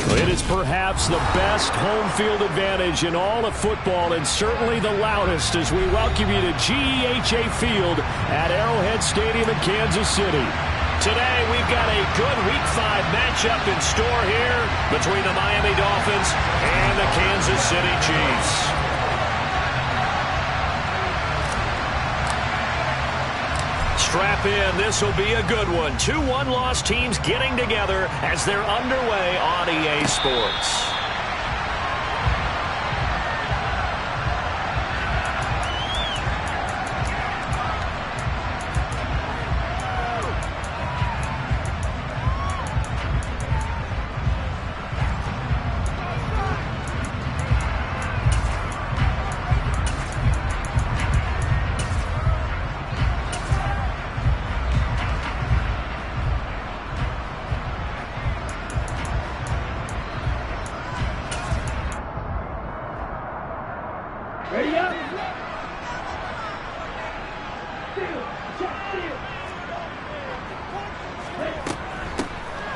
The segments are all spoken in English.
It is perhaps the best home field advantage in all of football, and certainly the loudest, as we welcome you to GEHA Field at Arrowhead Stadium in Kansas City. Today, we've got a good Week 5 matchup in store here between the Miami Dolphins and the Kansas City Chiefs. Strap in. This will be a good one. Two one-loss teams getting together as they're underway on EA Sports.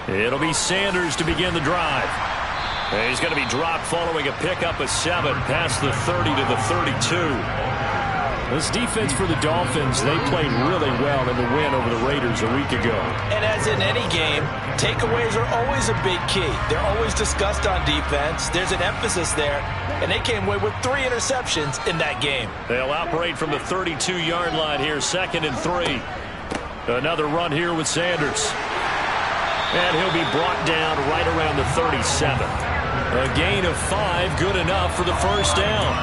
It'll be Sanders to begin the drive. And he's going to be dropped following a pickup of 7 past the 30 to the 32. This defense for the Dolphins, they played really well in the win over the Raiders a week ago. And as in any game, takeaways are always a big key. They're always discussed on defense. There's an emphasis there, and they came away with 3 interceptions in that game. They'll operate from the 32-yard line here, 2nd and 3. Another run here with Sanders. And he'll be brought down right around the 37. A gain of 5, good enough for the first down.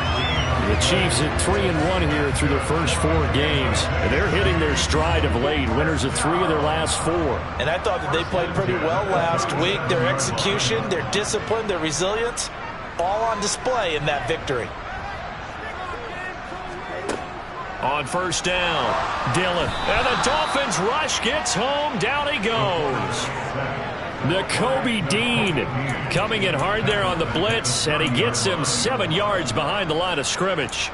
The Chiefs at 3-1 here through their first 4 games. And they're hitting their stride of late, winners of 3 of their last 4. And I thought that they played pretty well last week. Their execution, their discipline, their resilience, all on display in that victory. On first down, Dillon. And the Dolphins rush gets home. Down he goes. Nakobe Dean coming in hard there on the blitz, and he gets him 7 yards behind the line of scrimmage.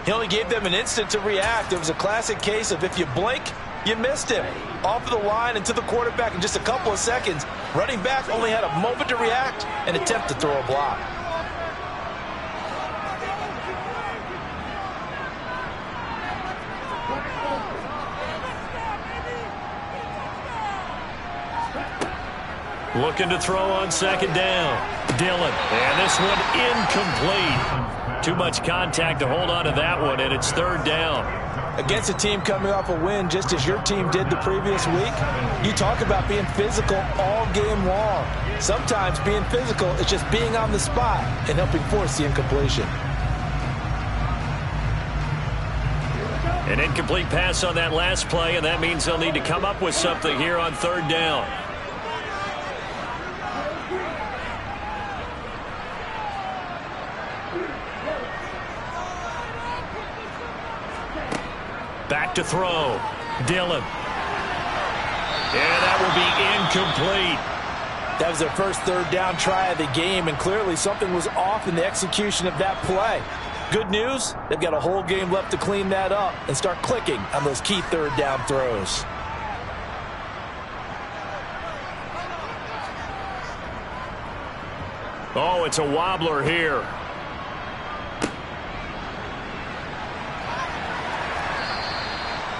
He only gave them an instant to react. It was a classic case of if you blink, you missed him. Off of the line and to the quarterback in just a couple of seconds. Running back only had a moment to react and attempt to throw a block. Looking to throw on 2nd down. Dillon. And this one incomplete. Too much contact to hold on to that one, and it's 3rd down. Against a team coming off a win just as your team did the previous week, you talk about being physical all game long. Sometimes being physical is just being on the spot and helping force the incompletion. An incomplete pass on that last play, and that means they'll need to come up with something here on 3rd down. Back to throw. Dillon. And that will be incomplete. That was their first 3rd down try of the game, and clearly something was off in the execution of that play. Good news, they've got a whole game left to clean that up and start clicking on those key 3rd down throws. Oh, it's a wobbler here.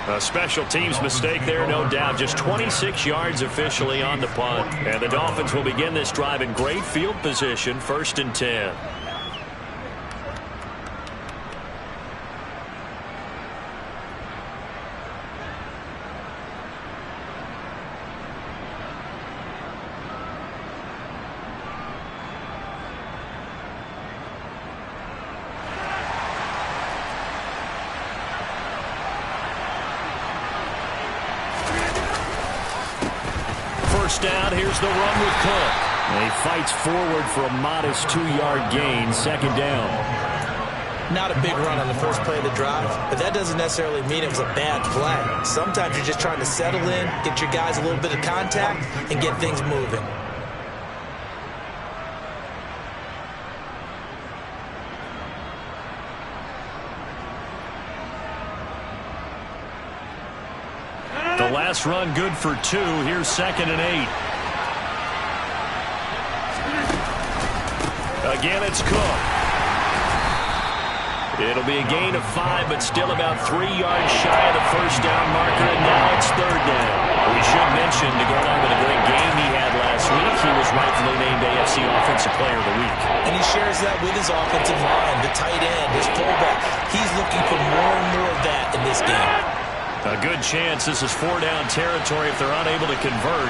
A special teams mistake there, no doubt. Just 26 yards officially on the punt. And the Dolphins will begin this drive in great field position, 1st and 10. Down. Here's the run with Cook. And he fights forward for a modest 2-yard gain, 2nd down. Not a big run on the first play of the drive, but that doesn't necessarily mean it was a bad play. Sometimes you're just trying to settle in, get your guys a little bit of contact, and get things moving. The last run good for 2. Here's 2nd and 8. Again, it's Cook. It'll be a gain of 5, but still about 3 yards shy of the first down marker, and now it's third down. We should mention, to go along with a great game he had last week, he was rightfully named AFC Offensive Player of the Week. And he shares that with his offensive line, the tight end, his fullback. He's looking for more and more of that in this game. A good chance this is 4-down territory if they're unable to convert,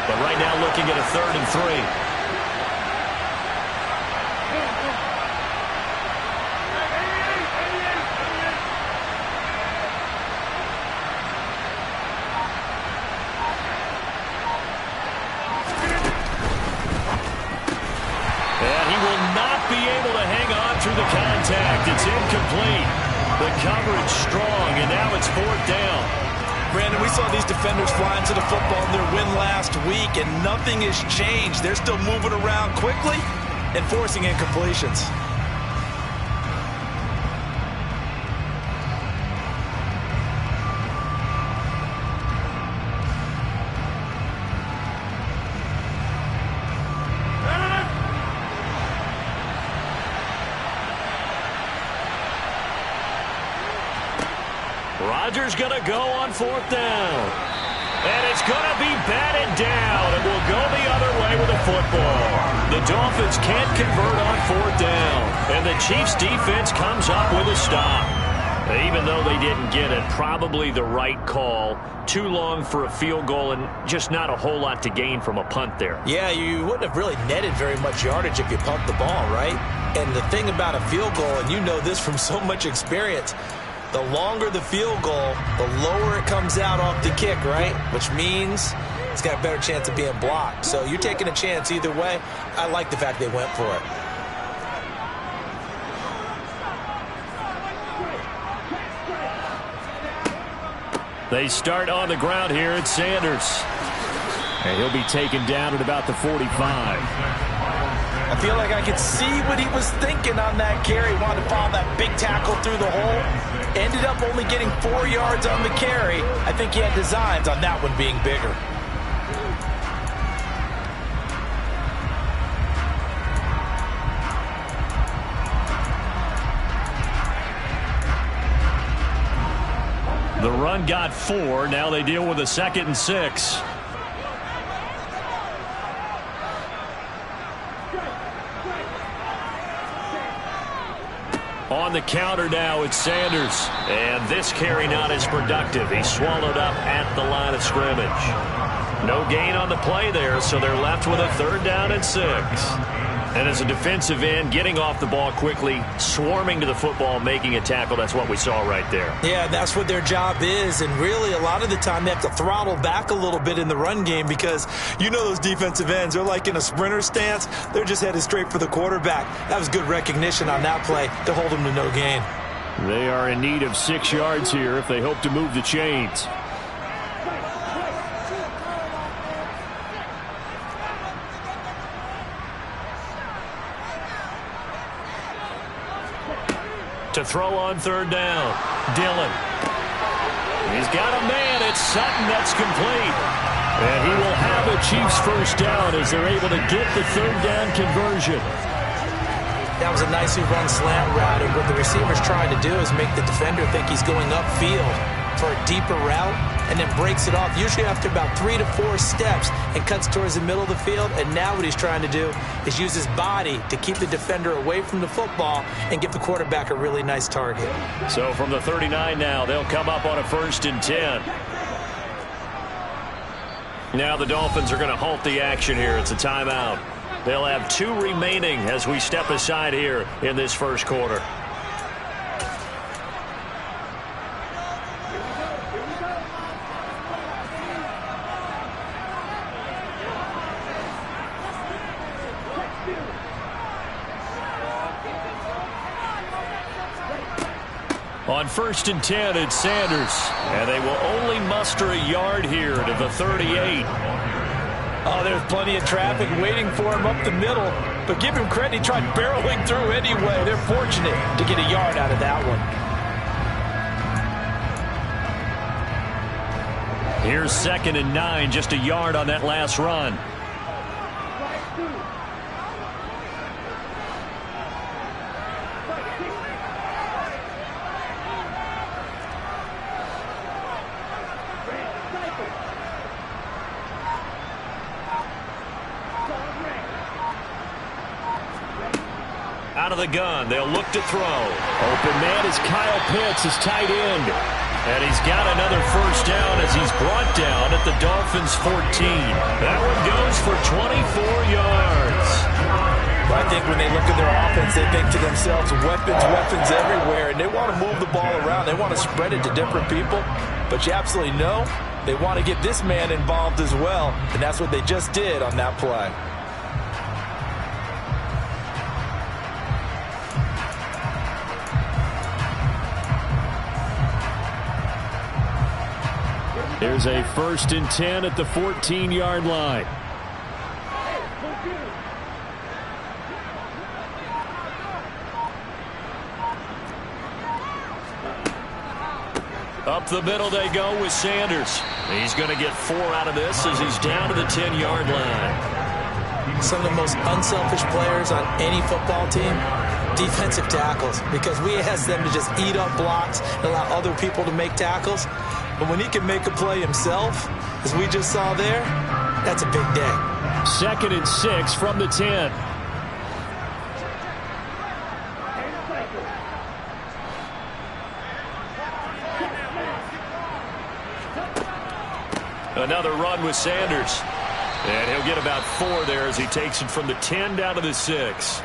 but right now looking at a 3rd and 3. It's incomplete. The coverage strong, and now it's 4th down. Brandon, we saw these defenders flying to the football in their win last week, and nothing has changed. They're still moving around quickly and forcing incompletions. Rodgers going to go on 4th down. And it's going to be batted down. It will go the other way with the football. The Dolphins can't convert on 4th down. And the Chiefs defense comes up with a stop. Even though they didn't get it, probably the right call. Too long for a field goal and just not a whole lot to gain from a punt there. Yeah, you wouldn't have really netted very much yardage if you pumped the ball, right? And the thing about a field goal, and you know this from so much experience, the longer the field goal, the lower it comes out off the kick, right? Which means it's got a better chance of being blocked. So you're taking a chance either way. I like the fact they went for it. They start on the ground here at Sanders. And he'll be taken down at about the 45. I feel like I could see what he was thinking on that carry. Wanted to follow that big tackle through the hole. Ended up only getting 4 yards on the carry. I think he had designs on that one being bigger. The run got 4. Now they deal with a 2nd and 6. On the counter now, it's Sanders. And this carry not as productive. He's swallowed up at the line of scrimmage. No gain on the play there, so they're left with a 3rd down and 6. And as a defensive end, getting off the ball quickly, swarming to the football, making a tackle, that's what we saw right there. Yeah, that's what their job is. And really, a lot of the time, they have to throttle back a little bit in the run game because you know those defensive ends, they're like in a sprinter stance. They're just headed straight for the quarterback. That was good recognition on that play to hold them to no gain. They are in need of 6 yards here if they hope to move the chains. To throw on 3rd down. Dillon. He's got a man. It's Sutton. That's complete. And he will have a Chiefs 1st down as they're able to get the 3rd down conversion. That was a nicely run slant route, and what the receiver's trying to do is make the defender think he's going upfield for a deeper route and then breaks it off, usually after about 3 to 4 steps, and cuts towards the middle of the field. And now what he's trying to do is use his body to keep the defender away from the football and give the quarterback a really nice target. So from the 39 now, they'll come up on a 1st and 10. Now the Dolphins are going to halt the action here. It's a timeout. They'll have 2 remaining as we step aside here in this 1st quarter. On 1st and 10, it's Sanders. And they will only muster a yard here to the 38. Oh, there's plenty of traffic waiting for him up the middle. But give him credit, he tried barreling through anyway. They're fortunate to get a yard out of that one. Here's 2nd and 9, just a yard on that last run. Out of the gun, they'll look to throw. Open man is Kyle Pitts, his tight end. And he's got another first down as he's brought down at the Dolphins' 14. That one goes for 24 yards. I think when they look at their offense, they think to themselves, weapons everywhere, and they want to move the ball around. They want to spread it to different people. But you absolutely know they want to get this man involved as well, and that's what they just did on that play. Here's a 1st and 10 at the 14-yard line. Up the middle they go with Sanders. He's going to get 4 out of this as he's down to the 10-yard line. Some of the most unselfish players on any football team, defensive tackles, because we ask them to just eat up blocks and allow other people to make tackles. But when he can make a play himself, as we just saw there, that's a big day. 2nd and 6 from the 10. Another run with Sanders. And he'll get about 4 there as he takes it from the 10 down to the 6.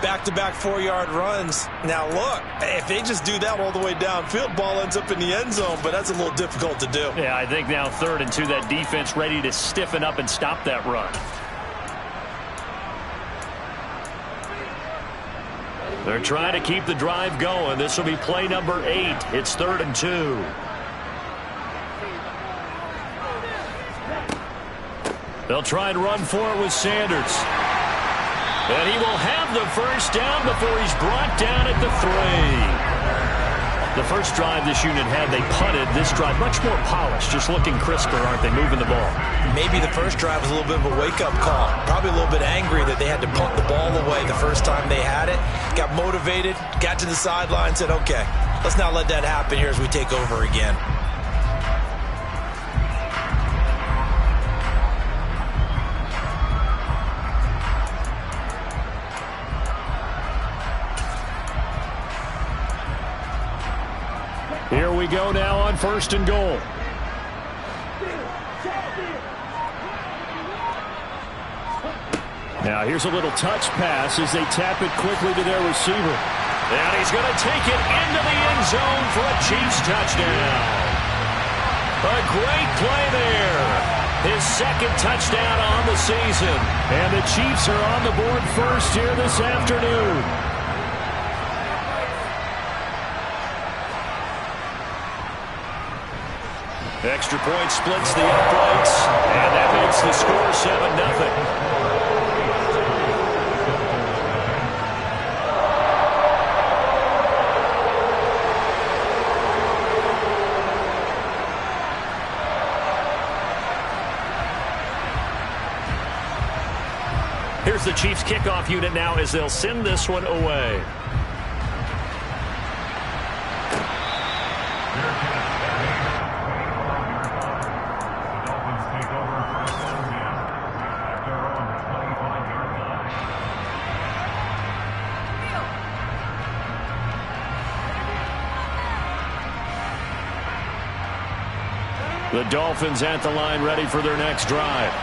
Back-to-back 4-yard runs. Now, look, if they just do that all the way downfield, ball ends up in the end zone, but that's a little difficult to do. Yeah, I think now 3rd and 2, that defense ready to stiffen up and stop that run. They're trying to keep the drive going. This will be play number 8. It's 3rd and 2. They'll try and run for it with Sanders. And he will have the first down before he's brought down at the 3. The first drive this unit had, they punted. This drive, much more polished, just looking crisper, aren't they, moving the ball? Maybe the first drive was a little bit of a wake-up call. Probably a little bit angry that they had to punt the ball away the first time they had it. Got motivated, got to the sideline, said, okay, let's not let that happen here as we take over again. Here we go now on 1st and goal. Now here's a little touch pass as they tap it quickly to their receiver. And he's going to take it into the end zone for a Chiefs touchdown. A great play there. His 2nd touchdown on the season. And the Chiefs are on the board first here this afternoon. Extra point splits the uprights, and that makes the score 7-0. Here's the Chiefs kickoff unit now as they'll send this one away. The Dolphins at the line ready for their next drive.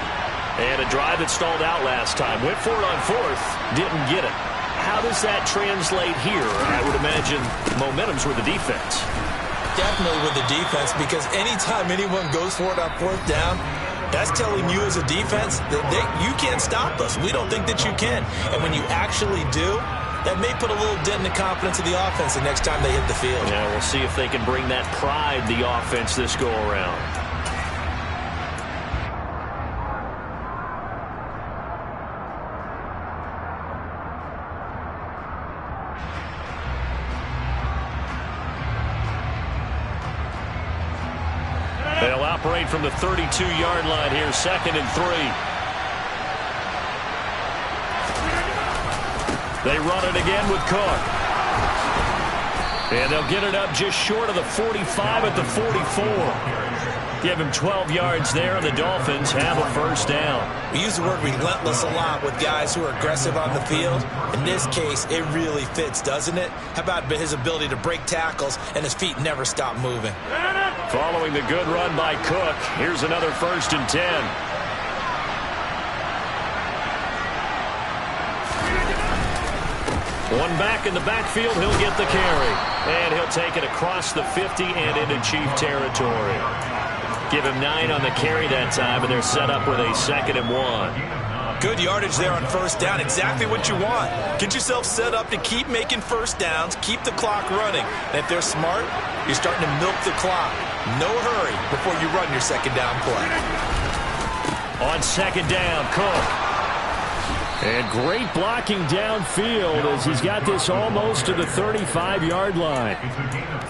And a drive that stalled out last time. Went for it on 4th. Didn't get it. How does that translate here? I would imagine momentum's with the defense. Definitely with the defense, because anytime anyone goes for it on 4th down, that's telling you as a defense that you can't stop us. We don't think that you can. And when you actually do, that may put a little dent in the confidence of the offense the next time they hit the field. Yeah, we'll see if they can bring that pride the offense this go around. They'll operate from the 32-yard line here, 2nd and 3. They run it again with Cook. And they'll get it up just short of the 45 at the 44. Give him 12 yards there, and the Dolphins have a first down. We use the word relentless a lot with guys who are aggressive on the field. In this case, it really fits, doesn't it? How about his ability to break tackles and his feet never stop moving? Following the good run by Cook, here's another 1st and 10. One back in the backfield, he'll get the carry. And he'll take it across the 50 and into Chief territory. Give him 9 on the carry that time, and they're set up with a 2nd and 1. Good yardage there on first down. Exactly what you want. Get yourself set up to keep making first downs, keep the clock running. And if they're smart, you're starting to milk the clock. No hurry before you run your 2nd down play. On 2nd down, Cook. And great blocking downfield as he's got this almost to the 35-yard line.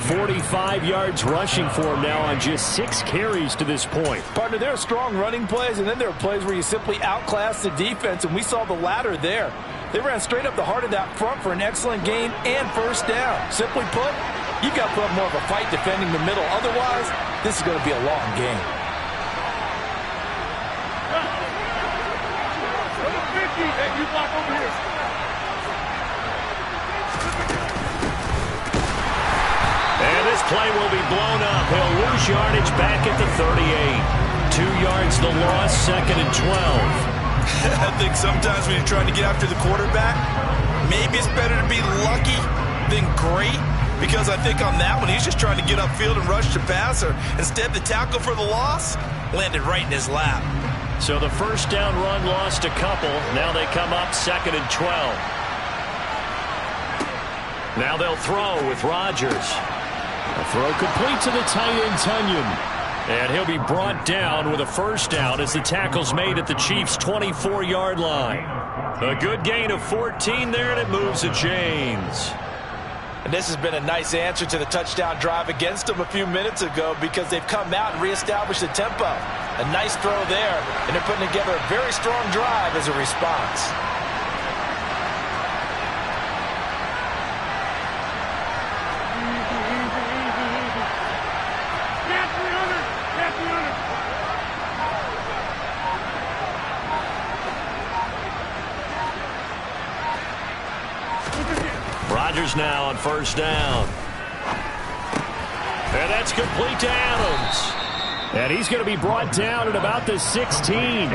45 yards rushing for him now on just 6 carries to this point. Partner, there are strong running plays, and then there are plays where you simply outclass the defense, and we saw the latter there. They ran straight up the heart of that front for an excellent gain and first down. Simply put, you've got to put up more of a fight defending the middle. Otherwise, this is going to be a long game. Hey, you block over here. And this play will be blown up. He'll lose yardage back at the 38. 2 yards the loss, 2nd and 12. I think sometimes when you're trying to get after the quarterback, maybe it's better to be lucky than great. Because I think on that one, he's just trying to get upfield and rush the passer. Instead, the tackle for the loss landed right in his lap. So the first down run lost a couple. Now they come up 2nd and 12. Now they'll throw with Rodgers. A throw complete to the tight end, Tunyon. And he'll be brought down with a first down as the tackle's made at the Chiefs' 24-yard line. A good gain of 14 there, and it moves the chains. And this has been a nice answer to the touchdown drive against them a few minutes ago because they've come out and reestablished the tempo. A nice throw there, and they're putting together a very strong drive as a response. Rodgers now on first down. And that's complete to Adams. And he's going to be brought down at about the 16.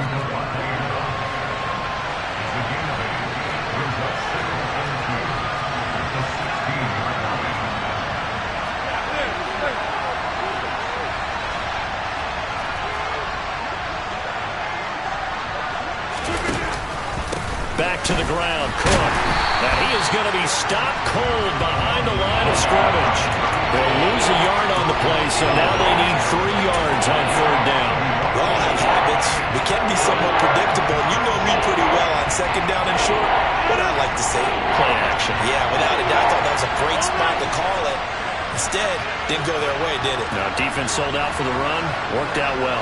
Back to the ground, Cook. And he is going to be stopped cold behind the line of scrimmage. They'll lose a yard on the play, so now they need 3 yards on 3rd down. We all have habits. We can be somewhat predictable. You know me pretty well on 2nd down and short. What I like to say? Play action. Yeah, without a doubt, I thought that was a great spot to call it. Instead, didn't go their way, did it? No, defense sold out for the run. Worked out well.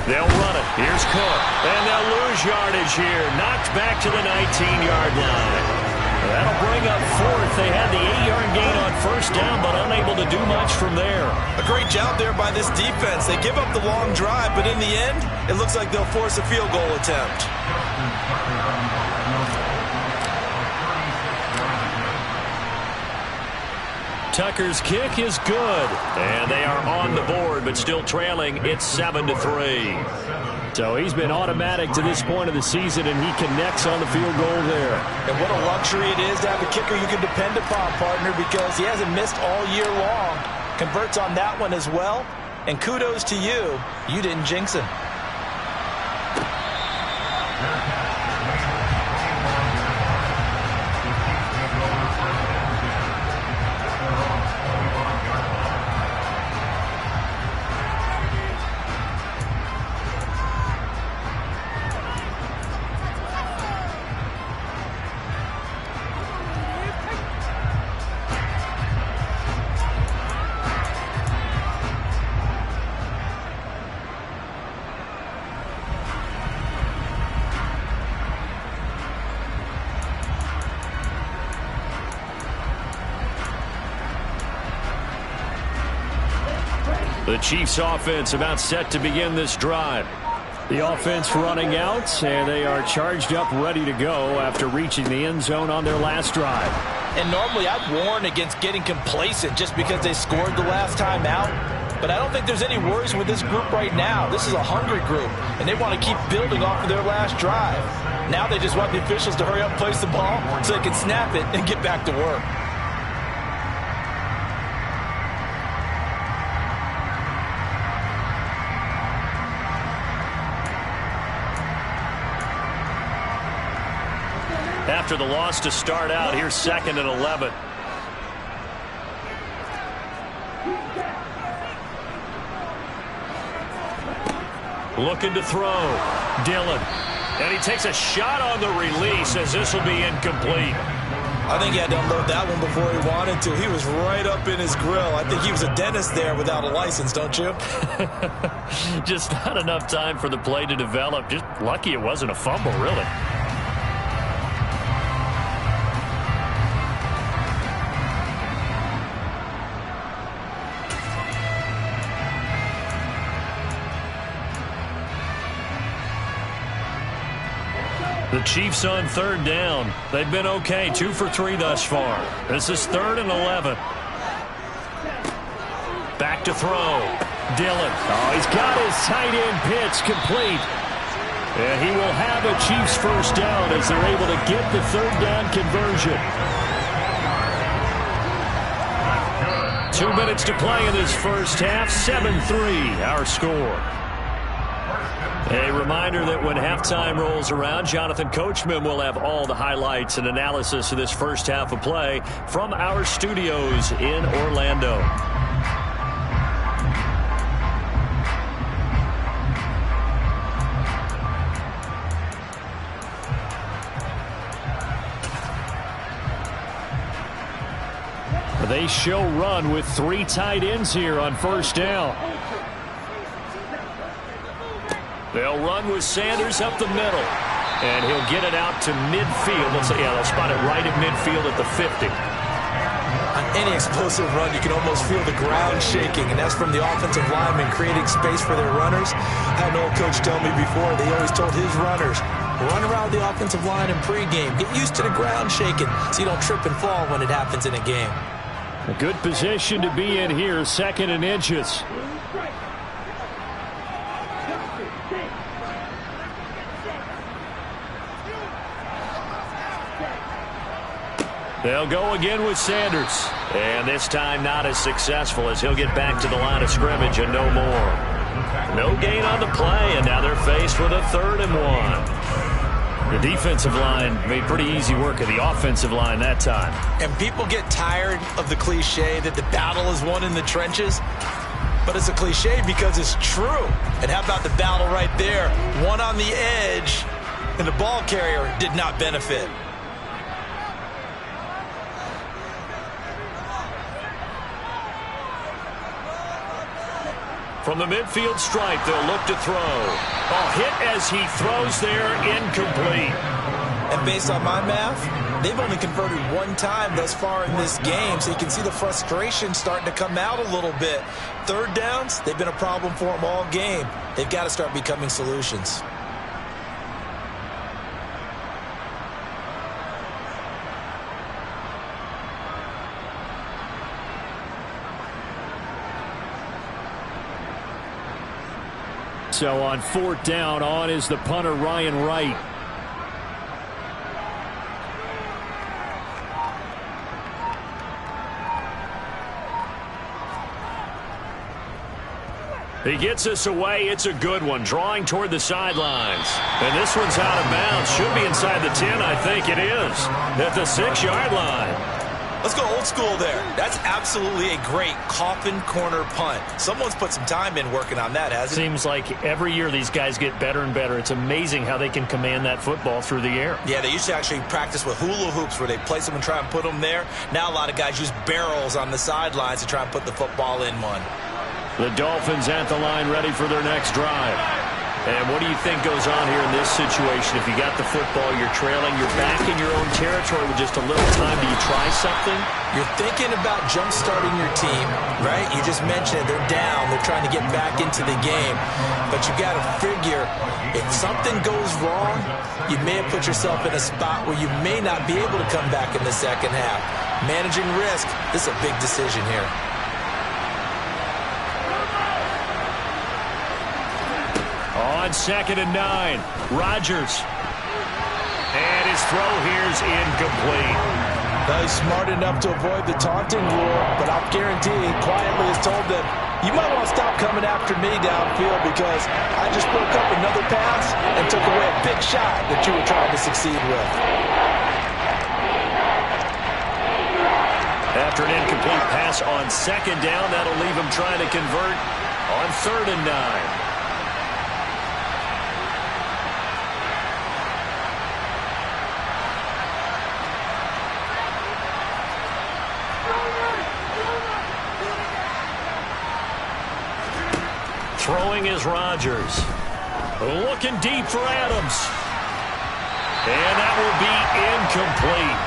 They'll run it. Here's Cook. And they'll lose yardage here. Knocked back to the 19-yard line. That'll bring up 4th. They had the 8-yard gain on first down, but unable to do much from there. A great job there by this defense. They give up the long drive, but in the end, it looks like they'll force a field goal attempt. Tucker's kick is good, and they are on the board, but still trailing. It's 7-3. So he's been automatic to this point of the season, and he connects on the field goal there. And what a luxury it is to have a kicker you can depend upon, partner, because he hasn't missed all year long. Converts on that one as well, and kudos to you. You didn't jinx him. The Chiefs offense about set to begin this drive. The offense running out, and they are charged up, ready to go after reaching the end zone on their last drive. And normally I'd warn against getting complacent just because they scored the last time out. But I don't think there's any worries with this group right now. This is a hungry group, and they want to keep building off of their last drive. Now they just want the officials to hurry up and place the ball so they can snap it and get back to work. After the loss to start out, here's 2nd and 11. Looking to throw. Dillon. And he takes a shot on the release as this will be incomplete. I think he had to unload that one before he wanted to. He was right up in his grill. I think he was a dentist there without a license, don't you? Just not enough time for the play to develop. Just lucky it wasn't a fumble, really. The Chiefs on 3rd down. They've been okay, 2 for 3 thus far. This is 3rd and 11. Back to throw. Dillon. Oh, he's got his tight end pitch complete. And he will have a Chiefs first down as they're able to get the 3rd down conversion. 2 minutes to play in this first half. 7-3 our score. A reminder that when halftime rolls around, Jonathan Coachman will have all the highlights and analysis of this first half of play from our studios in Orlando. They show run with 3 tight ends here on first down. They'll run with Sanders up the middle. And he'll get it out to midfield. They'll spot it right at midfield at the 50. On any explosive run, you can almost feel the ground shaking, and that's from the offensive linemen creating space for their runners. I had an old coach tell me before, they always told his runners, run around the offensive line in pregame. Get used to the ground shaking so you don't trip and fall when it happens in a game. A good position to be in here, 2nd and inches. They'll go again with Sanders. And this time not as successful as he'll get back to the line of scrimmage and no more. No gain on the play, and now they're faced with a 3rd and 1. The defensive line made pretty easy work of the offensive line that time. And people get tired of the cliche that the battle is won in the trenches. But it's a cliche because it's true. And how about the battle right there? One on the edge, and the ball carrier did not benefit. From the midfield stripe, they'll look to throw. Oh, hit as he throws there, incomplete. And based on my math, they've only converted 1 time thus far in this game, so you can see the frustration starting to come out a little bit. 3rd downs, they've been a problem for them all game. They've got to start becoming solutions. So on 4th down, on is the punter, Ryan Wright. He gets us away. It's a good one. Drawing toward the sidelines. And this one's out of bounds. Should be inside the 10. I think it is. At the 6-yard line. Let's go old school there. That's absolutely a great coffin corner punt. Someone's put some time in working on that, hasn't it? Seems like every year these guys get better and better. It's amazing how they can command that football through the air. Yeah, they used to actually practice with hula hoops where they place them and try and put them there. Now a lot of guys use barrels on the sidelines to try and put the football in one. The Dolphins at the line ready for their next drive. And what do you think goes on here in this situation? If you got the football, you're trailing, you're back in your own territory with just a little time. Do you try something? You're thinking about jump-starting your team, right? You just mentioned it. They're down. They're trying to get back into the game. But you got to figure, if something goes wrong, you may have put yourself in a spot where you may not be able to come back in the second half. Managing risk, this is a big decision here. On 2nd and 9, Rodgers. And his throw here's incomplete. Now he's smart enough to avoid the taunting rule, but I guarantee he quietly has told them, you might want to stop coming after me downfield because I just broke up another pass and took away a big shot that you were trying to succeed with. After an incomplete pass on 2nd down, that'll leave him trying to convert on 3rd and 9. Throwing is Rodgers. Looking deep for Adams. And that will be incomplete.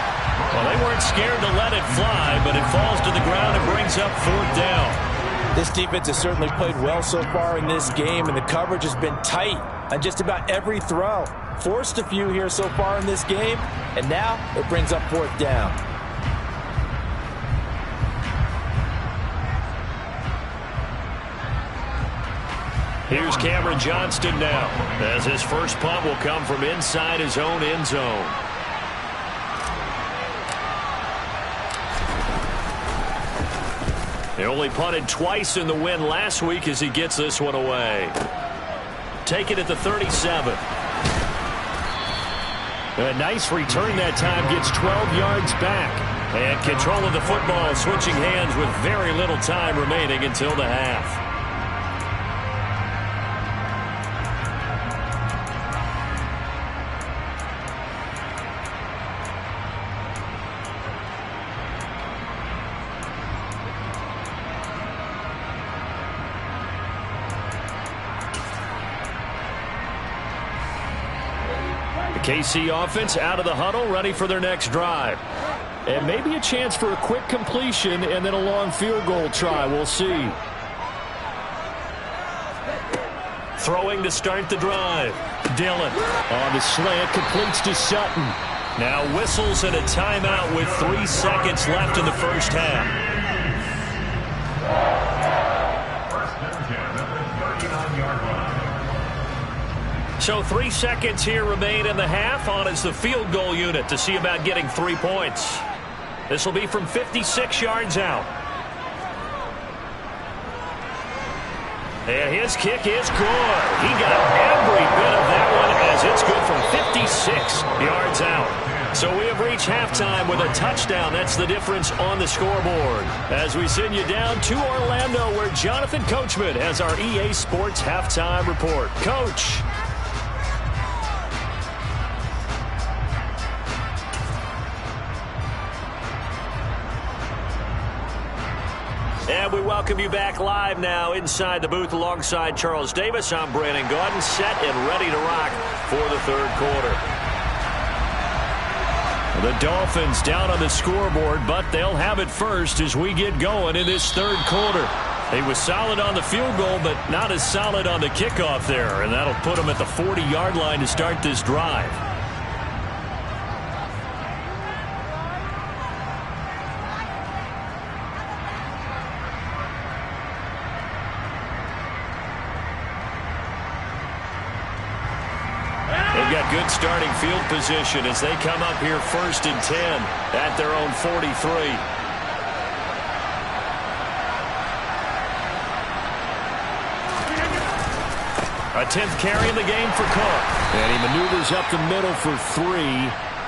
Well, they weren't scared to let it fly, but it falls to the ground and brings up 4th down. This defense has certainly played well so far in this game, and the coverage has been tight on just about every throw. Forced a few here so far in this game, and now it brings up 4th down. Here's Cameron Johnston now, as his first punt will come from inside his own end zone. He only punted twice in the win last week as he gets this one away. Take it at the 37. A nice return that time, gets 12 yards back. And control of the football, switching hands with very little time remaining until the half. KC offense out of the huddle, ready for their next drive. And maybe a chance for a quick completion and then a long field goal try. We'll see. Throwing to start the drive. Dillon on the slant, completes to Sutton. Now whistles and a timeout with 3 seconds left in the first half. So 3 seconds here remain in the half. On is the field goal unit to see about getting 3 points. This will be from 56 yards out. And his kick is good. He got every bit of that one as it's good from 56 yards out. So we have reached halftime with a touchdown. That's the difference on the scoreboard. As we send you down to Orlando, where Jonathan Coachman has our EA Sports halftime report. Coach. And we welcome you back live now inside the booth alongside Charles Davis. I'm Brandon Gaudin, set and ready to rock for the third quarter. The Dolphins down on the scoreboard, but they'll have it first as we get going in this third quarter. He was solid on the field goal, but not as solid on the kickoff there, and that'll put him at the 40-yard line to start this drive. Got good starting field position as they come up here 1st and 10 at their own 43. A 10th carry in the game for Cook. And he maneuvers up the middle for 3,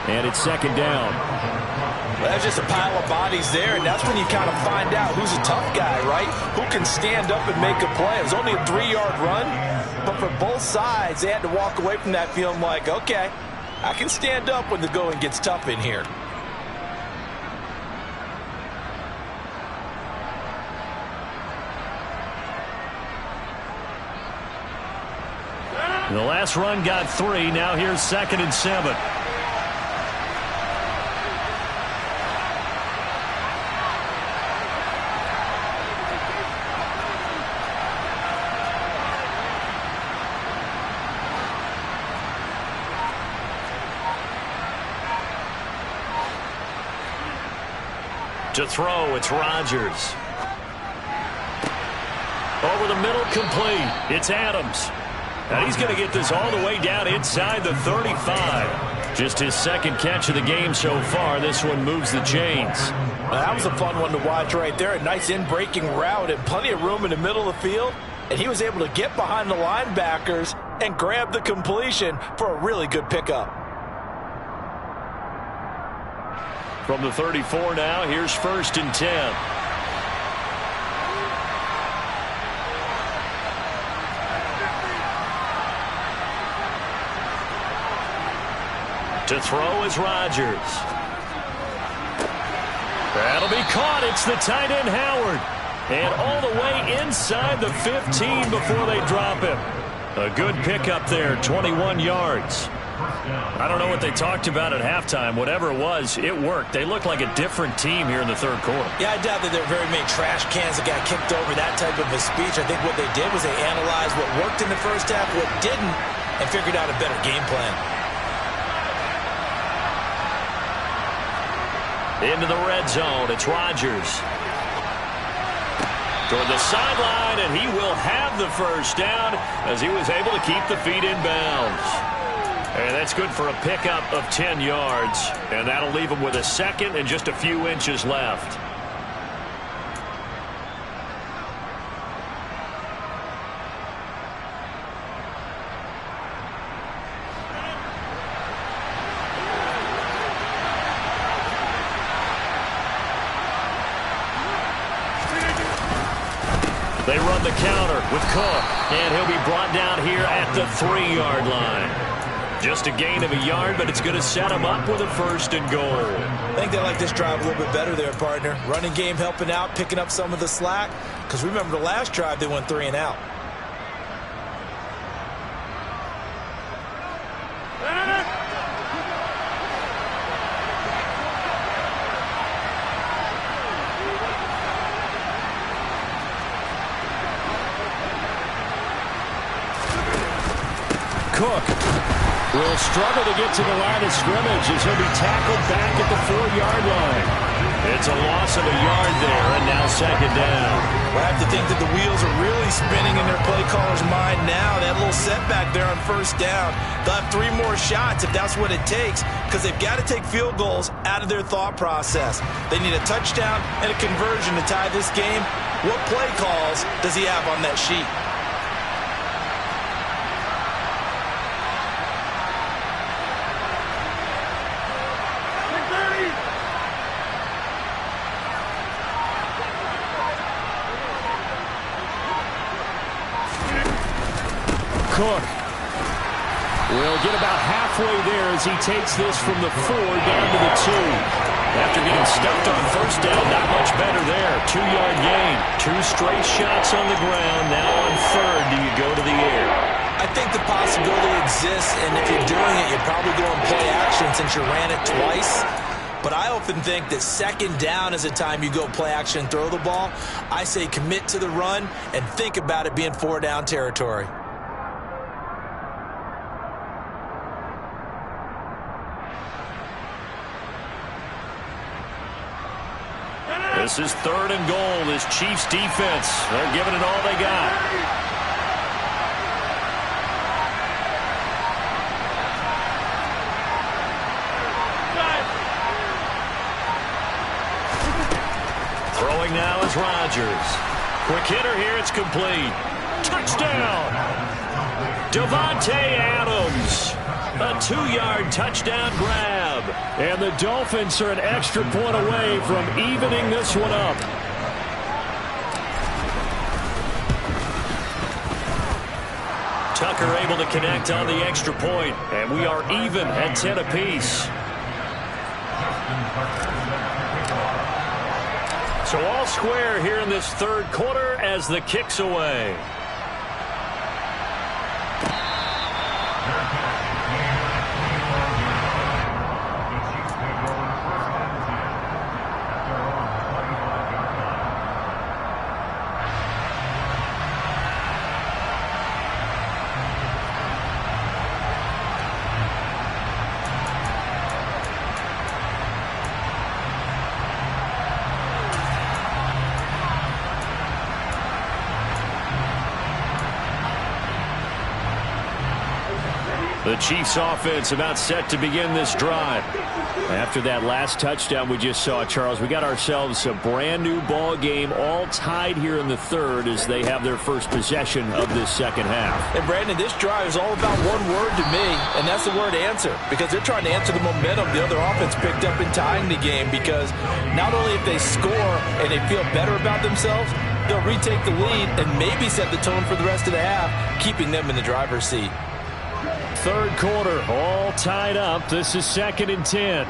and it's 2nd down. Well, that's just a pile of bodies there, and that's when you kind of find out who's a tough guy, right? Who can stand up and make a play. It was only a 3-yard run, but for both sides, they had to walk away from that feeling like, okay, I can stand up when the going gets tough in here. The last run got 3. Now here's 2nd and 7. To throw, it's Rodgers. Over the middle, complete. It's Adams. And he's going to get this all the way down inside the 35. Just his 2nd catch of the game so far. This one moves the chains. Now, that was a fun one to watch right there. A nice in-breaking route and plenty of room in the middle of the field. And he was able to get behind the linebackers and grab the completion for a really good pickup. From the 34 now, here's 1st and 10. To throw is Rodgers. That'll be caught. It's the tight end, Howard. And all the way inside the 15 before they drop him. A good pickup there, 21 yards. I don't know what they talked about at halftime. Whatever it was, it worked. They look like a different team here in the 3rd quarter. Yeah, I doubt that there were very many trash cans that got kicked over, that type of a speech. I think what they did was they analyzed what worked in the first half, what didn't, and figured out a better game plan. Into the red zone, it's Rodgers. Toward the sideline, and he will have the 1st down as he was able to keep the feet in bounds. And that's good for a pickup of 10 yards. And that'll leave him with a 2nd and just a few inches left. They run the counter with Cook, and he'll be brought down here at the 3-yard line. Just a gain of a yard, but it's going to set him up with a 1st and goal. I think they like this drive a little bit better there, partner. Running game helping out, picking up some of the slack. Because remember the last drive, they went 3 and out. Cook will struggle to get to the line of scrimmage as he'll be tackled back at the 4-yard line. It's a loss of a yard there, and now 2nd down. Well, I have to think that the wheels are really spinning in their play caller's mind now. That little setback there on 1st down. They'll have 3 more shots if that's what it takes, because they've got to take field goals out of their thought process. They need a touchdown and a conversion to tie this game. What play calls does he have on that sheet? Cook will get about halfway there as he takes this from the 4 down to the 2. After getting stuffed on 1st down, not much better there. 2-yard gain. 2 straight shots on the ground. Now on 3rd, do you go to the air? I think the possibility exists, and if you're doing it, you're probably going play action since you ran it twice. But I often think that 2nd down is a time you go play action and throw the ball. I say commit to the run and think about it being 4-down territory. This is 3rd and goal. This Chiefs defense, they're giving it all they got. Throwing now is Rodgers. Quick hitter here, it's complete. Touchdown! Davante Adams. A 2-yard touchdown grab. And the Dolphins are an extra point away from evening this one up. Tucker able to connect on the extra point, and we are even at 10 apiece. So all square here in this 3rd quarter as the kick's away. The Chiefs offense about set to begin this drive. After that last touchdown we just saw, Charles, we got ourselves a brand new ball game, all tied here in the third as they have their first possession of this second half. And Brandon, this drive is all about one word to me, and that's the word answer, because they're trying to answer the momentum the other offense picked up in tying the game, because not only if they score and they feel better about themselves, they'll retake the lead and maybe set the tone for the rest of the half, keeping them in the driver's seat. Third quarter, all tied up. This is 2nd and 10.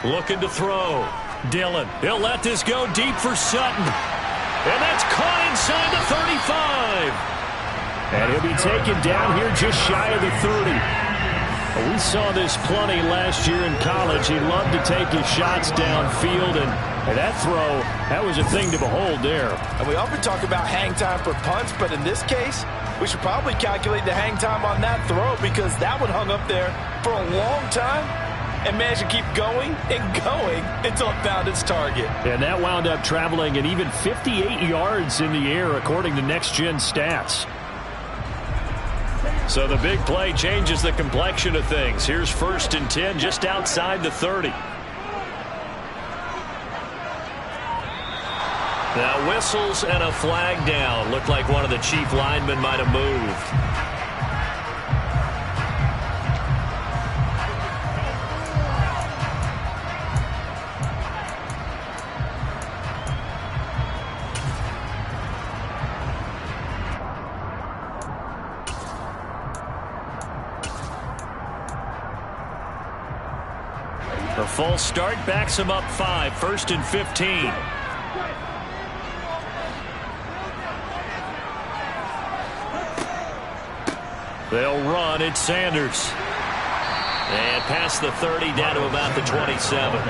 Looking to throw. Dillon. He'll let this go deep for Sutton. And that's caught inside the 35. And he'll be taken down here just shy of the 30. We saw this plenty last year in college. He loved to take his shots downfield, and that throw, that was a thing to behold there. And we often talk about hang time for punts, but in this case, we should probably calculate the hang time on that throw, because that one hung up there for a long time and managed to keep going and going until it found its target. And that wound up traveling an even 58 yards in the air, according to Next Gen Stats. So the big play changes the complexion of things. Here's 1st and 10 just outside the 30. Now whistles and a flag down. Looked like one of the Chief linemen might have moved. The false start backs him up 5, 1st and 15. They'll run. It's Sanders. And past the 30 down to about the 27.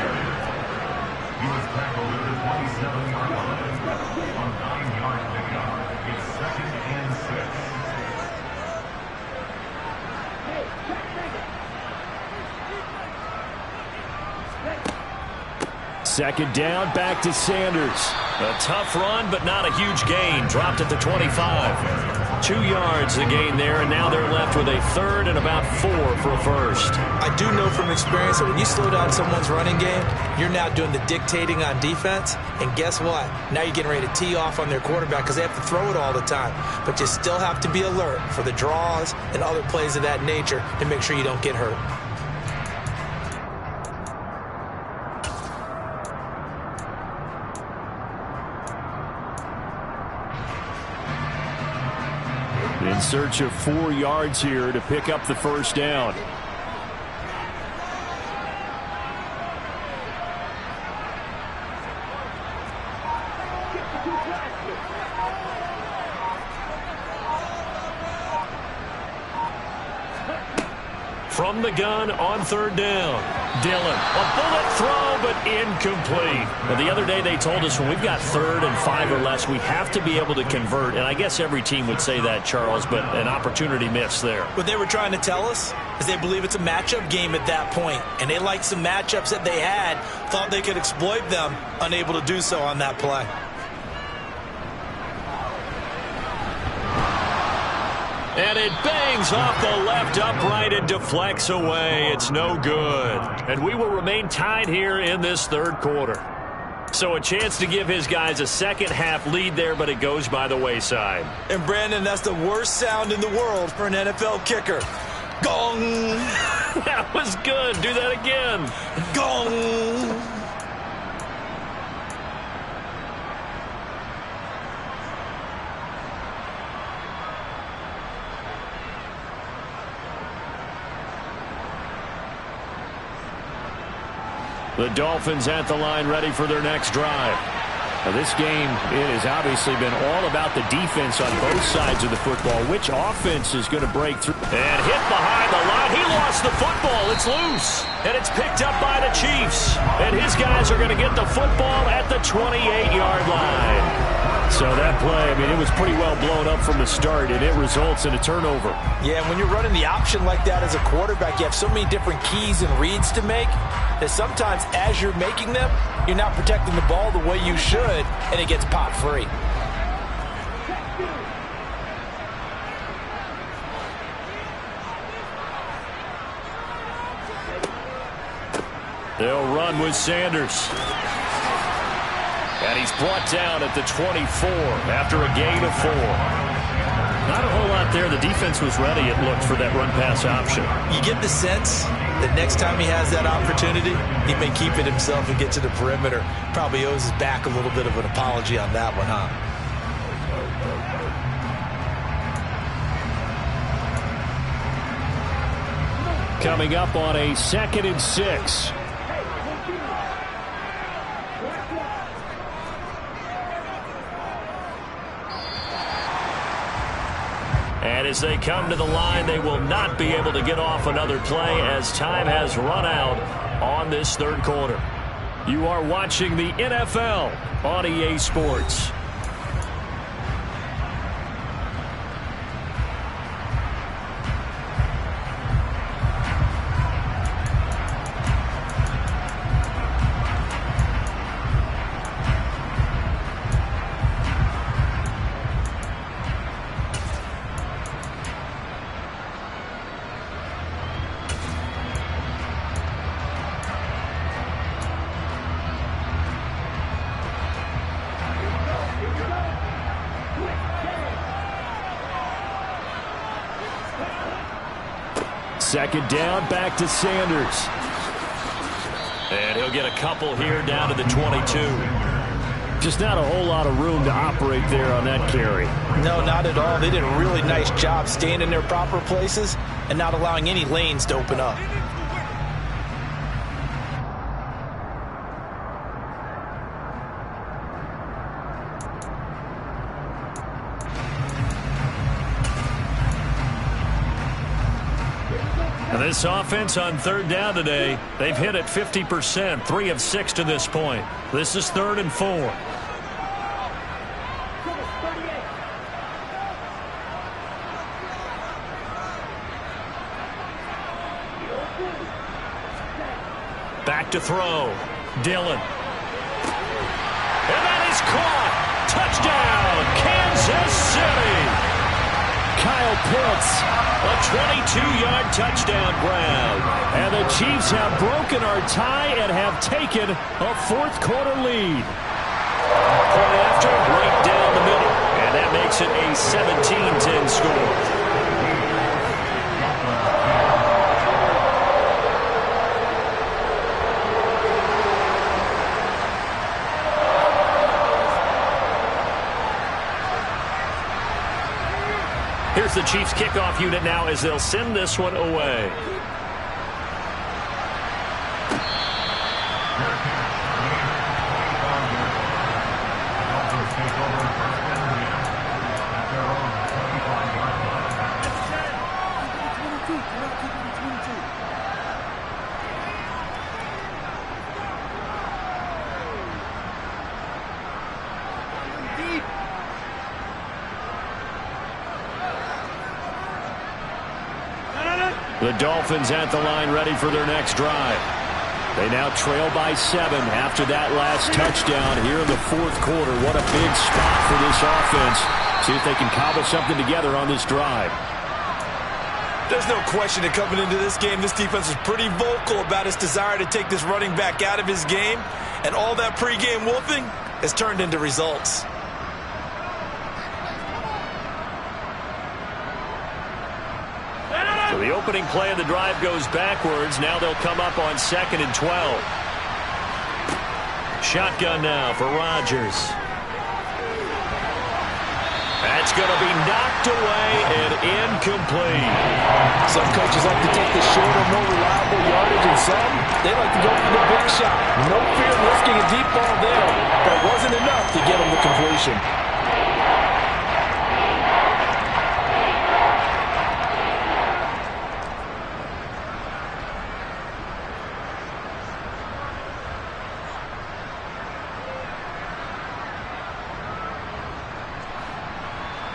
Second down, back to Sanders. A tough run, but not a huge gain. Dropped at the 25. 2 yards the gain there, and now they're left with a 3rd and about 4 for a first. I do know from experience that when you slow down someone's running game, you're now doing the dictating on defense, and guess what? Now you're getting ready to tee off on their quarterback because they have to throw it all the time. But you still have to be alert for the draws and other plays of that nature to make sure you don't get hurt. In search of 4 yards here to pick up the first down. From the gun on 3rd down. Dillon, a bullet throw, but incomplete. Now, the other day they told us when we've got 3rd and 5 or less, we have to be able to convert. And I guess every team would say that, Charles, but an opportunity missed there. What they were trying to tell us is they believe it's a matchup game at that point. And they liked some matchups that they had, thought they could exploit them, unable to do so on that play. And it bangs off the left upright and deflects away. It's no good. And we will remain tied here in this 3rd quarter. So a chance to give his guys a second half lead there, but it goes by the wayside. And Brandon, that's the worst sound in the world for an NFL kicker. Gong! That was good. Do that again. Gong! The Dolphins at the line ready for their next drive. Now this game, it has obviously been all about the defense on both sides of the football. Which offense is going to break through? And hit behind the line. He lost the football. It's loose. And it's picked up by the Chiefs. And his guys are going to get the football at the 28-yard line. So that play, I mean, it was pretty well blown up from the start, and it results in a turnover. Yeah, when you're running the option like that as a quarterback, you have so many different keys and reads to make that sometimes as you're making them, you're not protecting the ball the way you should, and it gets popped free. They'll run with Sanders. And he's brought down at the 24 after a gain of 4. Not a whole lot there. The defense was ready, it looked, for that run-pass option. You get the sense that next time he has that opportunity, he may keep it himself and get to the perimeter. Probably owes his back a little bit of an apology on that one, huh? Coming up on a 2nd and 6. And as they come to the line, they will not be able to get off another play as time has run out on this 3rd quarter. You are watching the NFL on EA Sports. Second down, back to Sanders. And he'll get a couple here down to the 22. Just not a whole lot of room to operate there on that carry. No, not at all. They did a really nice job staying in their proper places and not allowing any lanes to open up. This offense on 3rd down today, they've hit it 50%, 3 of 6 to this point. This is 3rd and 4. Back to throw. Dillon. And that is caught. Touchdown, Kansas City. Kyle Pitts, a 22-yard touchdown grab. And the Chiefs have broken our tie and have taken a 4th quarter lead. Point after, right down the middle. And that makes it a 17-10 score. Here's the Chiefs kickoff unit now as they'll send this one away. The Dolphins at the line ready for their next drive. They now trail by 7 after that last touchdown here in the 4th quarter. What a big spot for this offense. See if they can cobble something together on this drive. There's no question that coming into this game, this defense is pretty vocal about its desire to take this running back out of his game. And all that pregame wolfing has turned into results. So the opening play of the drive goes backwards. Now they'll come up on 2nd and 12. Shotgun now for Rodgers. That's going to be knocked away and incomplete. Some coaches like to take the shorter, more reliable yardage, and some, they like to go for the big shot. No fear of risking a deep ball there. That wasn't enough to get them to completion.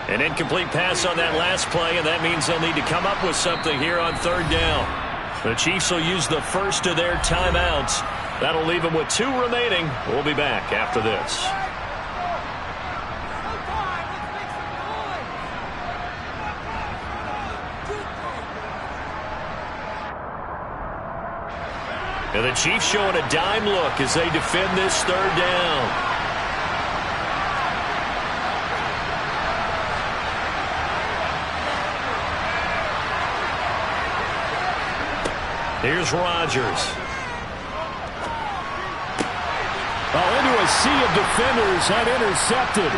An incomplete pass on that last play, and that means they'll need to come up with something here on third down. The Chiefs will use the first of their timeouts. That'll leave them with 2 remaining. We'll be back after this. And the Chiefs showing a dime look as they defend this third down. Here's Rodgers. Into a sea of defenders and intercepted.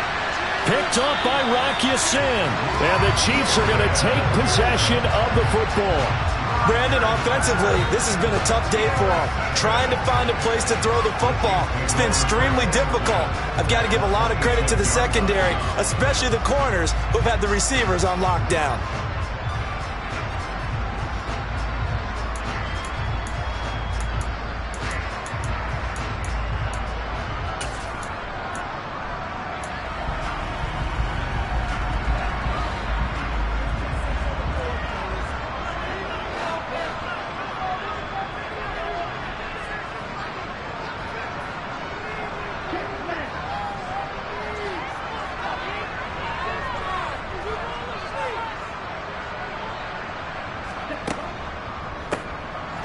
Picked up by Rock Ya-Sin. And the Chiefs are going to take possession of the football. Brandon, offensively, this has been a tough day for them. Trying to find a place to throw the football. It's been extremely difficult. I've got to give a lot of credit to the secondary, especially the corners who've had the receivers on lockdown.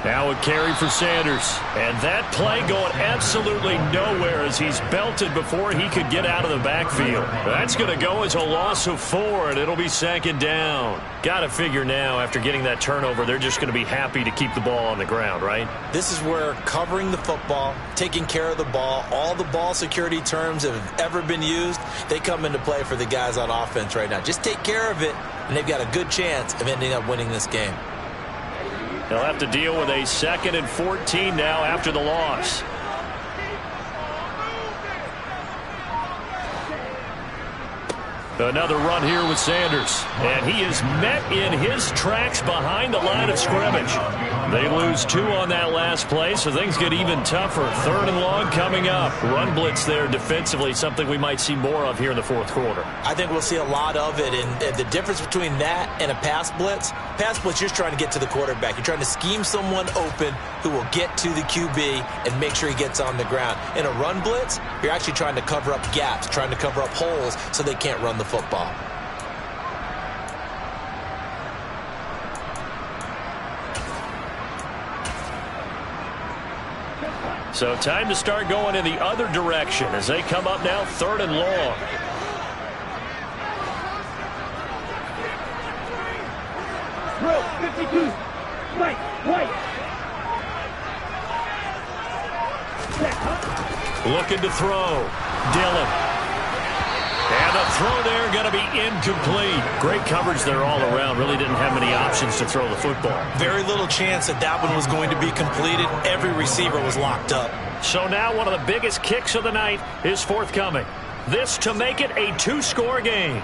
Now a carry for Sanders. And that play going absolutely nowhere as he's belted before he could get out of the backfield. That's going to go as a loss of 4, and it'll be 2nd down. Got to figure now, after getting that turnover, they're just going to be happy to keep the ball on the ground, right? This is where covering the football, taking care of the ball, all the ball security terms that have ever been used, they come into play for the guys on offense right now. Just take care of it, and they've got a good chance of ending up winning this game. They'll have to deal with a 2nd and 14 now after the loss. Another run here with Sanders. And he is met in his tracks behind the line of scrimmage. They lose 2 on that last play, so things get even tougher. 3rd and long coming up. Run blitz there defensively, something we might see more of here in the 4th quarter. I think we'll see a lot of it. And the difference between that and a pass blitz, you're just trying to get to the quarterback. You're trying to scheme someone open who will get to the QB and make sure he gets on the ground. In a run blitz, you're actually trying to cover up gaps, trying to cover up holes so they can't run the football. So time to start going in the other direction as they come up now 3rd and long. Drill, 52. White. Looking to throw. Dillon. And the throw there going to be incomplete. Great coverage there all around. Really didn't have many options to throw the football. Very little chance that one was going to be completed. Every receiver was locked up. So now one of the biggest kicks of the night is forthcoming. This to make it a 2-score game.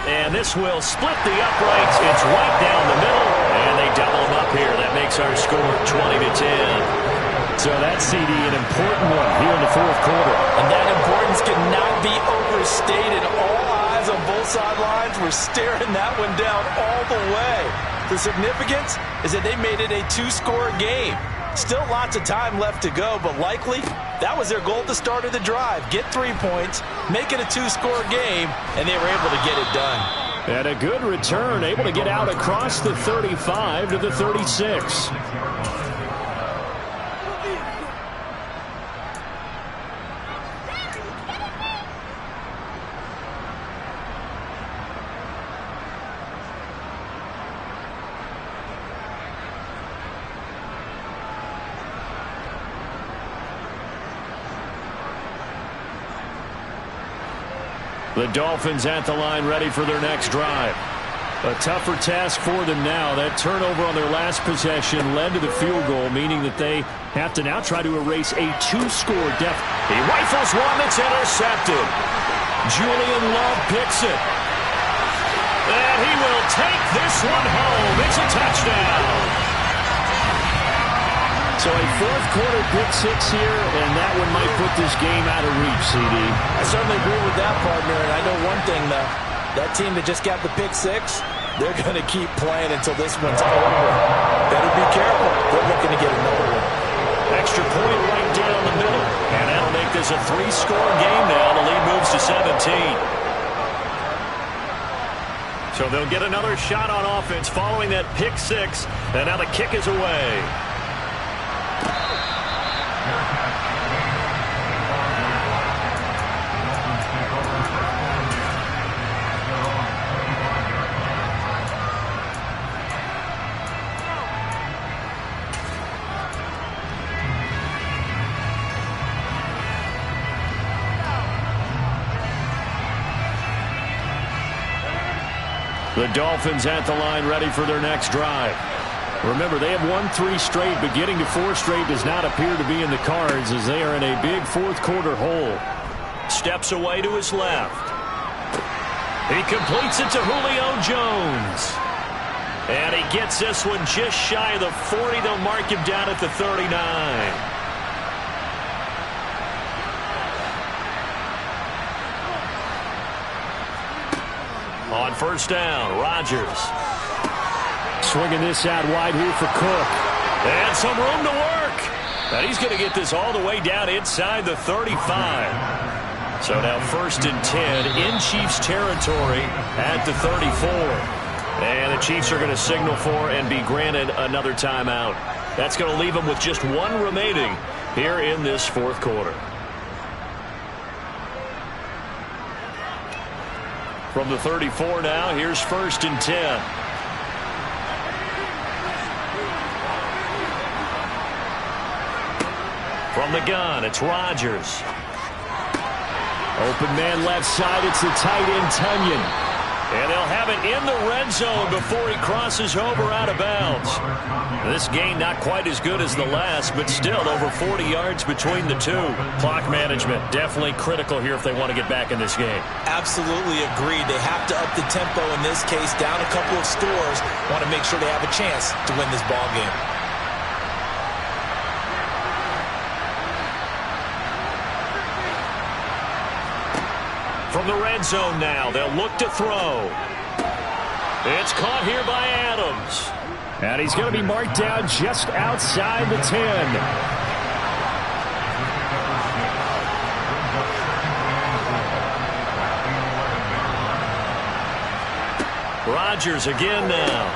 And this will split the uprights. It's right down the middle. And they double them up here. That makes our score 20-10. So that, CD, an important one here in the 4th quarter. And that importance cannot be overstated. All eyes on both sidelines were staring that one down all the way. The significance is that they made it a 2-score game. Still lots of time left to go, but likely that was their goal at the start of the drive. Get 3 points, make it a 2-score game, and they were able to get it done. And a good return, able to get out across the 35 to the 36. The Dolphins at the line ready for their next drive. A tougher task for them now. That turnover on their last possession led to the field goal, meaning that they have to now try to erase a 2-score deficit. He rifles one that's intercepted. Julian Love picks it. And he will take this one home. It's a touchdown. So a fourth quarter pick six here, and that one might put this game out of reach, CD. I certainly agree with that, partner, and I know one thing, though. That team that just got the pick six, they're going to keep playing until this one's over. Better be careful. They're looking to get another one. Extra point right down the middle, and that'll make this a 3-score game now. The lead moves to 17. So they'll get another shot on offense following that pick six, and now the kick is away. The Dolphins at the line, ready for their next drive. Remember, they have won 3 straight, but getting to 4 straight does not appear to be in the cards as they are in a big fourth quarter hole. Steps away to his left. He completes it to Julio Jones. And he gets this one just shy of the 40. They'll mark him down at the 39. On first down, Rodgers. Swinging this out wide here for Cook. And some room to work. And he's going to get this all the way down inside the 35. So now first and 10 in Chiefs territory at the 34. And the Chiefs are going to signal for and be granted another timeout. That's going to leave them with just 1 remaining here in this fourth quarter. From the 34 now, here's first and 10. From the gun, it's Rodgers. Open man left side, it's the tight end, Tunyon. And they'll have it in the red zone before he crosses over out of bounds. This game not quite as good as the last, but still over 40 yards between the two. Clock management definitely critical here if they want to get back in this game. Absolutely agreed. They have to up the tempo in this case, down a couple of scores. Want to make sure they have a chance to win this ball game. From the red zone now, they'll look to throw. It's caught here by Adams. And he's going to be marked down just outside the 10. Rodgers again now.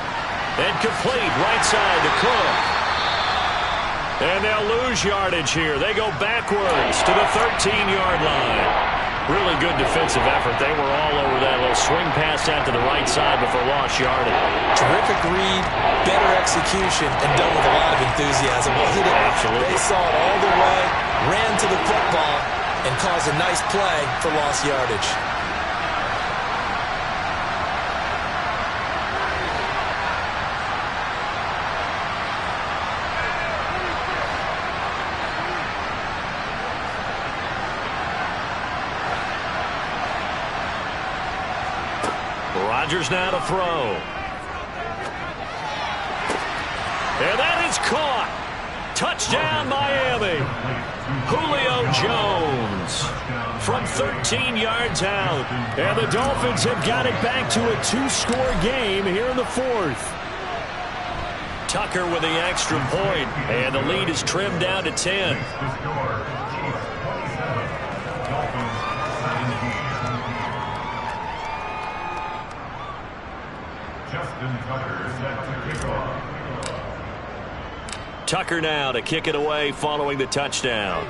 And complete right side to Cook. And they'll lose yardage here. They go backwards to the 13-yard line. Really good defensive effort. They were all over that little swing pass out to the right side before lost yardage. Terrific read, better execution, and done with a lot of enthusiasm, wasn't it? Absolutely. They saw it all the way, ran to the football, and caused a nice play for lost yardage. Rodgers now to throw. And that is caught. Touchdown, Miami. Julio Jones from 13 yards out. And the Dolphins have got it back to a 2-score game here in the fourth. Tucker with the extra point, and the lead is trimmed down to 10. Tucker now to kick it away following the touchdown.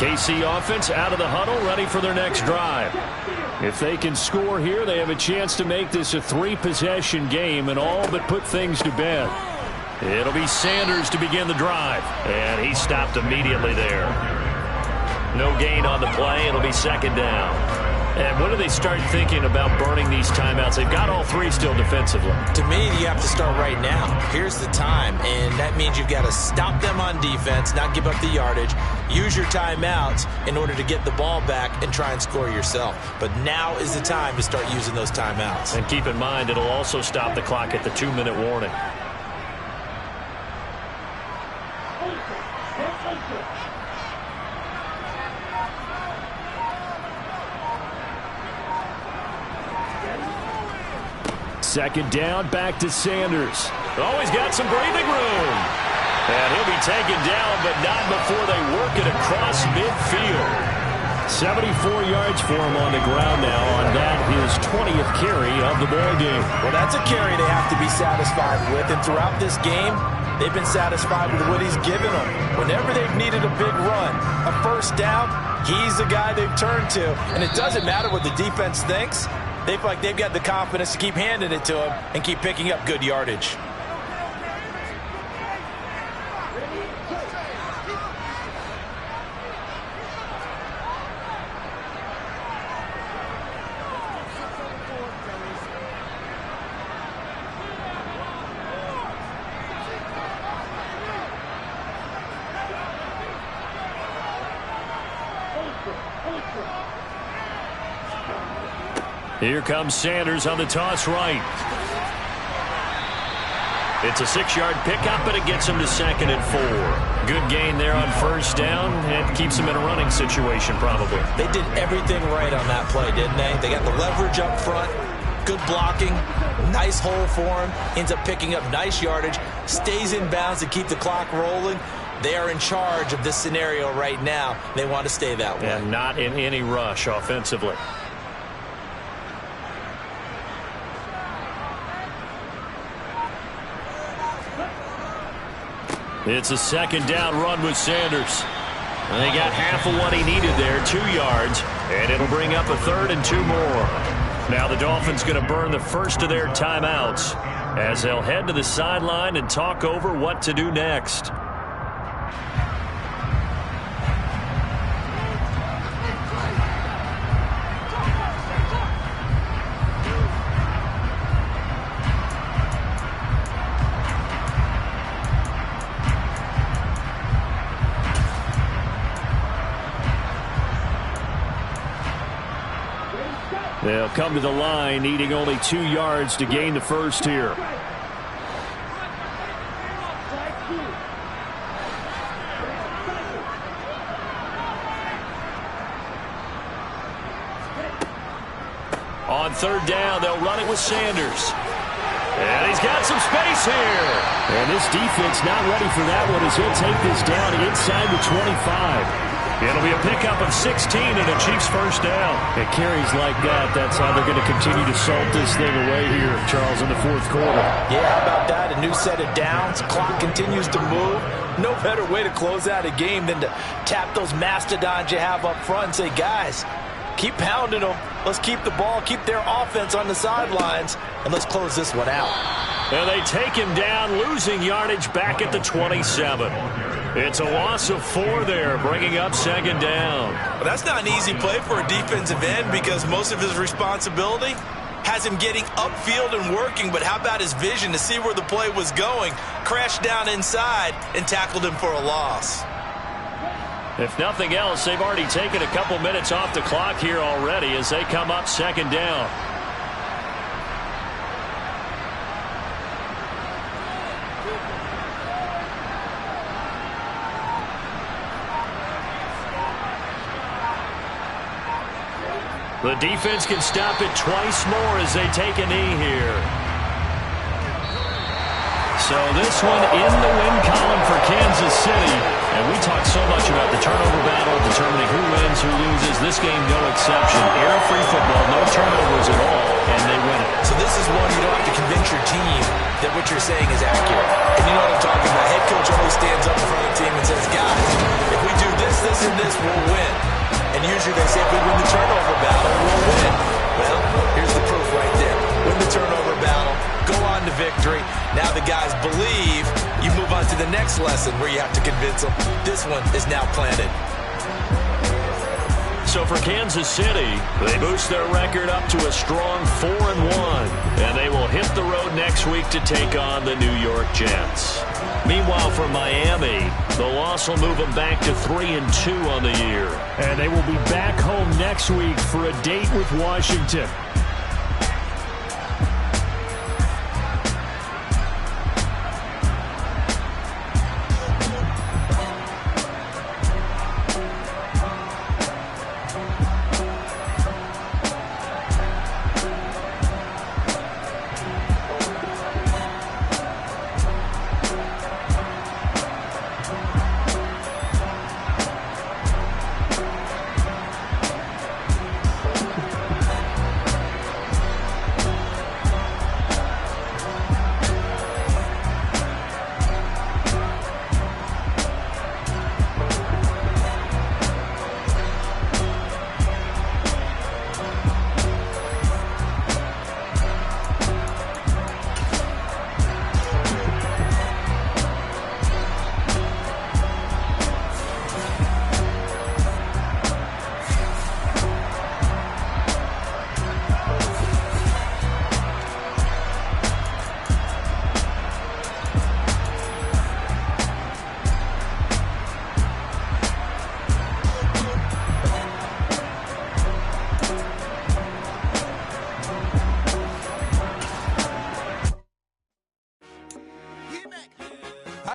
KC offense out of the huddle, ready for their next drive. If they can score here, they have a chance to make this a 3-possession game and all but put things to bed. It'll be Sanders to begin the drive. And he stopped immediately there. No gain on the play. It'll be second down. And when do they start thinking about burning these timeouts? They've got all three still defensively. To me, you have to start right now. Here's the time, and that means you've got to stop them on defense, not give up the yardage, use your timeouts in order to get the ball back and try and score yourself. But now is the time to start using those timeouts. And keep in mind, it'll also stop the clock at the 2-minute warning. Second down, back to Sanders. Oh, he's got some breathing room. And he'll be taken down, but not before they work it across midfield. 74 yards for him on the ground now on that, his 20th carry of the ball game. Well, that's a carry they have to be satisfied with, and throughout this game, they've been satisfied with what he's given them. Whenever they've needed a big run, a first down, he's the guy they've turned to. And it doesn't matter what the defense thinks. They feel like they've got the confidence to keep handing it to him and keep picking up good yardage. Here comes Sanders on the toss right. It's a 6-yard pickup, but it gets him to 2nd and 4. Good gain there on first down. It keeps him in a running situation, probably. They did everything right on that play, didn't they? They got the leverage up front, good blocking, nice hole for him, ends up picking up nice yardage, stays in bounds to keep the clock rolling. They are in charge of this scenario right now. They want to stay that way. And not in any rush offensively. It's a second down run with Sanders. And they got half of what he needed there, 2 yards, and it'll bring up a 3rd and 2 more. Now the Dolphins going to burn the first of their timeouts as they'll head to the sideline and talk over what to do next. They'll come to the line, needing only 2 yards to gain the first here. On 3rd down, they'll run it with Sanders. And he's got some space here. And this defense not ready for that one as he'll take this down inside the 25. It'll be a pickup of 16 and a Chiefs first down. It carries like that. That's how they're going to continue to salt this thing away here, Charles, in the 4th quarter. Yeah, how about that? A new set of downs. Clock continues to move. No better way to close out a game than to tap those mastodons you have up front and say, guys, keep pounding them. Let's keep the ball, keep their offense on the sidelines, and let's close this one out. And they take him down, losing yardage back at the 27. It's a loss of 4 there, bringing up 2nd down. Well, that's not an easy play for a defensive end because most of his responsibility has him getting upfield and working, but how about his vision to see where the play was going, crashed down inside, and tackled him for a loss. If nothing else, they've already taken a couple minutes off the clock here already as they come up 2nd down. The defense can stop it twice more as they take a knee here. So this one in the win column for Kansas City. And we talk so much about the turnover battle, determining who wins, who loses. This game, no exception. Error-free football, no turnovers at all, and they win it. So this is one you don't have to convince your team that what you're saying is accurate. And you know what I'm talking about. Head coach always stands up in front of the team and says, guys, if we do this, this, and this, we'll win. And usually they say if we win the turnover battle, we'll win. Well, here's the proof right there. Win the turnover battle, go on to victory. victory. Now the guys believe. You move on to the next lesson where you have to convince them. This one is now planted. So for Kansas City, they boost their record up to a strong 4-1. And they will hit the road next week to take on the New York Jets. Meanwhile, for Miami, the loss will move them back to 3-2 on the year. And they will be back home next week for a date with Washington.